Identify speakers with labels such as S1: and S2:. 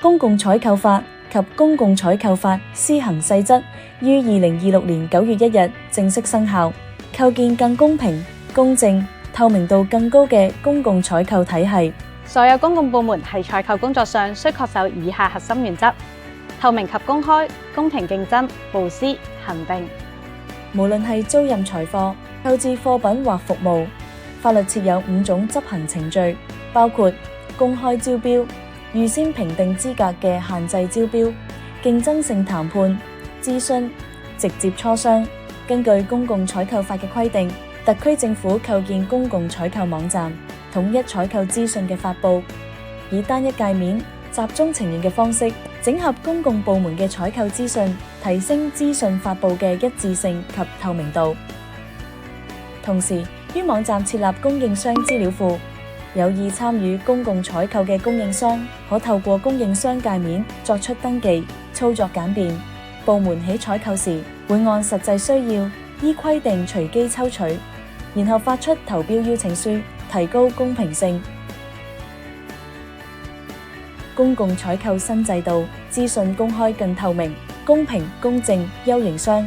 S1: 公共採購法及公共採購法施行細則於2026年9月1日正式生效，構建更公平、公正、透明度更高嘅公共採購體系。
S2: 所有公共部門喺採購工作上需恪守以下核心原則：透明及公開、公平競爭、無私、恒定。
S1: 無論係租賃財貨、購置貨品或服務，法律設有5種執行程序，包括公開招標、預先評定資格嘅限制招標、競爭性談判、諮詢、直接磋商。根據公共採購法嘅規定，特區政府構建公共採購網站，統一採購資訊嘅發布，以單一界面集中呈現嘅方式，整合公共部門嘅採購資訊，提升資訊發布嘅一致性及透明度。同時，於網站設立供應商資料庫，有意參與公共採購嘅供應商可透過供應商界面作出登記，操作簡便。部門喺採購時會按實際需要，依規定隨機抽取，然後發出投標邀請書，提高公平性。公共採購新制度，資訊公開更透明、公平、公正，優營商。